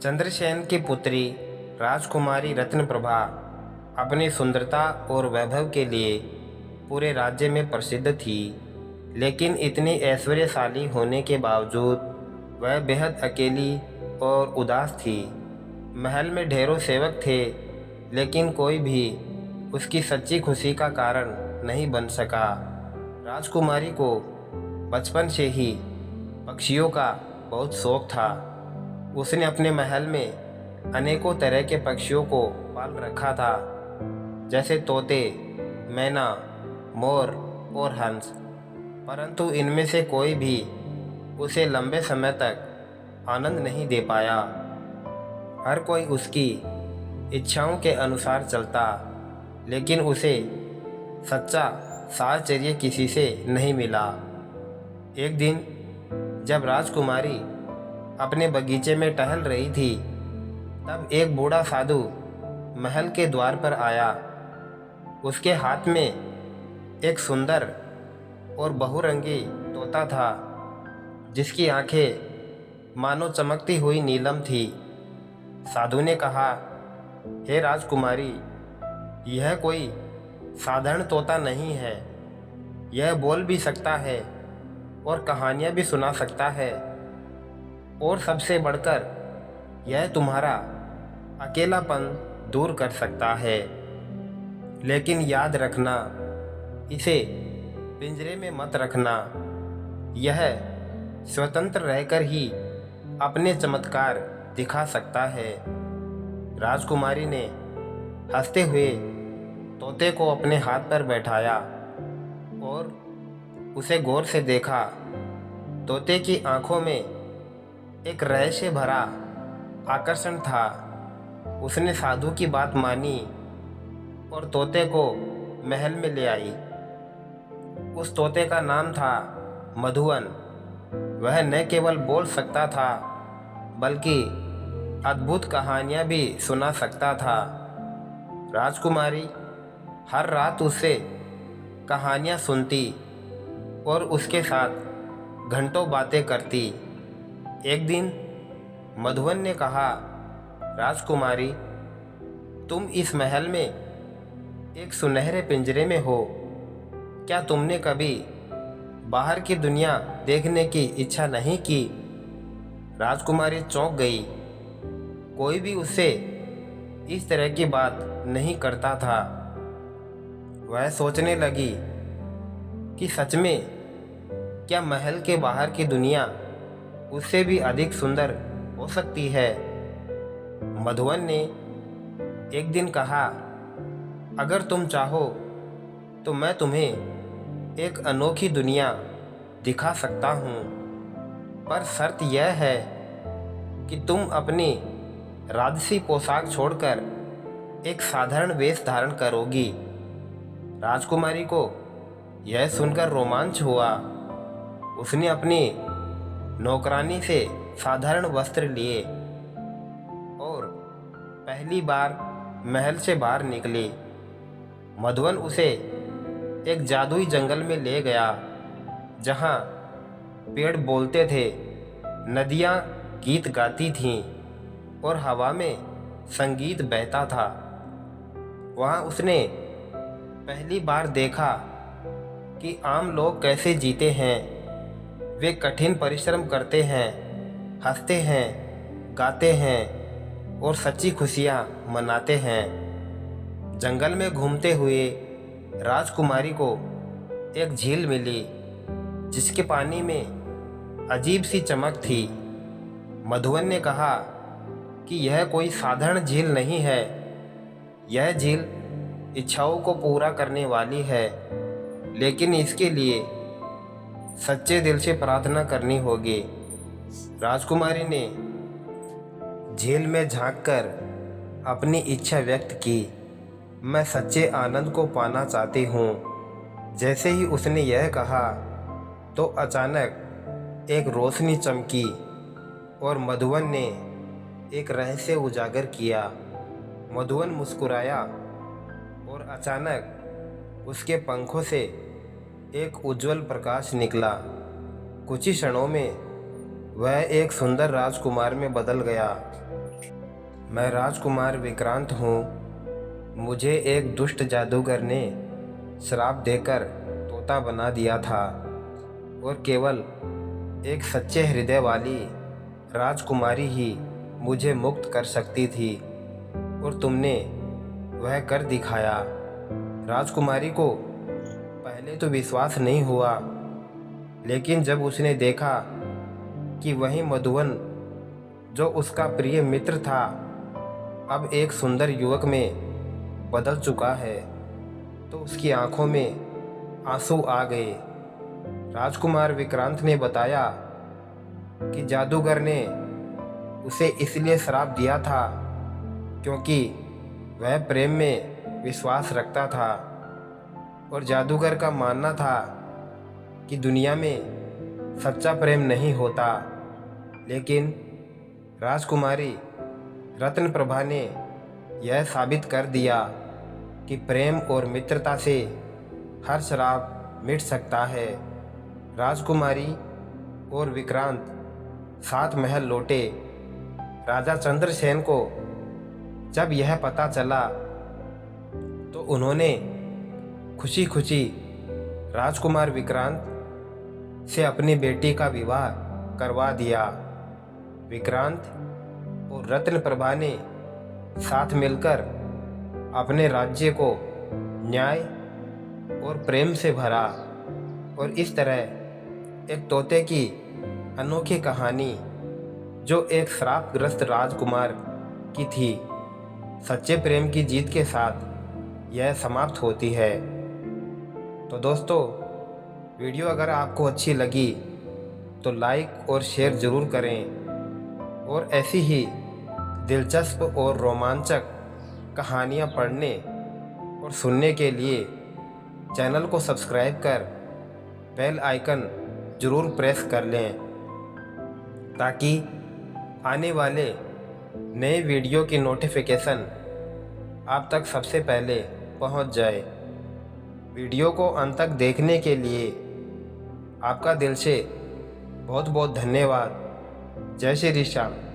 चंद्रसेन की पुत्री राजकुमारी रत्नप्रभा अपनी सुंदरता और वैभव के लिए पूरे राज्य में प्रसिद्ध थी, लेकिन इतनी ऐश्वर्यशाली होने के बावजूद वह बेहद अकेली और उदास थी। महल में ढेरों सेवक थे, लेकिन कोई भी उसकी सच्ची खुशी का कारण नहीं बन सका। राजकुमारी को बचपन से ही पक्षियों का बहुत शौक था। उसने अपने महल में अनेकों तरह के पक्षियों को पाल रखा था, जैसे तोते, मैना, मोर और हंस। परंतु इनमें से कोई भी उसे लंबे समय तक आनंद नहीं दे पाया। हर कोई उसकी इच्छाओं के अनुसार चलता, लेकिन उसे सच्चा साहचर्य किसी से नहीं मिला। एक दिन जब राजकुमारी अपने बगीचे में टहल रही थी, तब एक बूढ़ा साधु महल के द्वार पर आया। उसके हाथ में एक सुंदर और बहुरंगी तोता था, जिसकी आंखें मानो चमकती हुई नीलम थी। साधु ने कहा, हे राजकुमारी, यह कोई साधारण तोता नहीं है। यह बोल भी सकता है और कहानियाँ भी सुना सकता है, और सबसे बढ़कर यह तुम्हारा अकेलापन दूर कर सकता है। लेकिन याद रखना, इसे पिंजरे में मत रखना। यह स्वतंत्र रहकर ही अपने चमत्कार दिखा सकता है। राजकुमारी ने हंसते हुए तोते को अपने हाथ पर बैठाया और उसे गौर से देखा। तोते की आंखों में एक रहस्य भरा आकर्षण था। उसने साधु की बात मानी और तोते को महल में ले आई। उस तोते का नाम था मधुवन। वह न केवल बोल सकता था, बल्कि अद्भुत कहानियाँ भी सुना सकता था। राजकुमारी हर रात उससे कहानियाँ सुनती और उसके साथ घंटों बातें करती। एक दिन मधुवन ने कहा, राजकुमारी, तुम इस महल में एक सुनहरे पिंजरे में हो। क्या तुमने कभी बाहर की दुनिया देखने की इच्छा नहीं की? राजकुमारी चौंक गई। कोई भी उससे इस तरह की बात नहीं करता था। वह सोचने लगी कि सच में क्या महल के बाहर की दुनिया उससे भी अधिक सुंदर हो सकती है। मधुवन ने एक दिन कहा, अगर तुम चाहो तो मैं तुम्हें एक अनोखी दुनिया दिखा सकता हूँ, पर शर्त यह है कि तुम अपनी राजसी पोशाक छोड़कर एक साधारण वेश धारण करोगी। राजकुमारी को यह सुनकर रोमांच हुआ। उसने अपनी नौकरानी से साधारण वस्त्र लिए और पहली बार महल से बाहर निकली। मधुवन उसे एक जादुई जंगल में ले गया, जहाँ पेड़ बोलते थे, नदियाँ गीत गाती थीं और हवा में संगीत बहता था। वहाँ उसने पहली बार देखा कि आम लोग कैसे जीते हैं। वे कठिन परिश्रम करते हैं, हंसते हैं, गाते हैं और सच्ची खुशियाँ मनाते हैं। जंगल में घूमते हुए राजकुमारी को एक झील मिली, जिसके पानी में अजीब सी चमक थी। मधुवन ने कहा कि यह कोई साधारण झील नहीं है। यह झील इच्छाओं को पूरा करने वाली है, लेकिन इसके लिए सच्चे दिल से प्रार्थना करनी होगी। राजकुमारी ने झील में झांककर अपनी इच्छा व्यक्त की, मैं सच्चे आनंद को पाना चाहती हूँ। जैसे ही उसने यह कहा, तो अचानक एक रोशनी चमकी और मधुवन ने एक रहस्य उजागर किया। मधुवन मुस्कुराया और अचानक उसके पंखों से एक उज्जवल प्रकाश निकला। कुछ ही क्षणों में वह एक सुंदर राजकुमार में बदल गया। मैं राजकुमार विक्रांत हूँ। मुझे एक दुष्ट जादूगर ने श्राप देकर तोता बना दिया था और केवल एक सच्चे हृदय वाली राजकुमारी ही मुझे मुक्त कर सकती थी, और तुमने वह कर दिखाया। राजकुमारी को पहले तो विश्वास नहीं हुआ, लेकिन जब उसने देखा कि वही मधुवन जो उसका प्रिय मित्र था अब एक सुंदर युवक में बदल चुका है, तो उसकी आंखों में आंसू आ गए। राजकुमार विक्रांत ने बताया कि जादूगर ने उसे इसलिए श्राप दिया था क्योंकि वह प्रेम में विश्वास रखता था, और जादूगर का मानना था कि दुनिया में सच्चा प्रेम नहीं होता। लेकिन राजकुमारी रत्न प्रभा ने यह साबित कर दिया कि प्रेम और मित्रता से हर श्राप मिट सकता है। राजकुमारी और विक्रांत 7 महल लौटे। राजा चंद्रसेन को जब यह पता चला तो उन्होंने खुशी खुशी राजकुमार विक्रांत से अपनी बेटी का विवाह करवा दिया। विक्रांत और रत्न प्रभा ने साथ मिलकर अपने राज्य को न्याय और प्रेम से भरा, और इस तरह एक तोते की अनोखी कहानी जो एक श्रापग्रस्त राजकुमार की थी, सच्चे प्रेम की जीत के साथ यह समाप्त होती है। तो दोस्तों, वीडियो अगर आपको अच्छी लगी तो लाइक और शेयर ज़रूर करें, और ऐसी ही दिलचस्प और रोमांचक कहानियाँ पढ़ने और सुनने के लिए चैनल को सब्सक्राइब कर बेल आइकन ज़रूर प्रेस कर लें, ताकि आने वाले नए वीडियो की नोटिफिकेशन आप तक सबसे पहले पहुंच जाए। वीडियो को अंत तक देखने के लिए आपका दिल से बहुत बहुत धन्यवाद। जय श्री श्याम।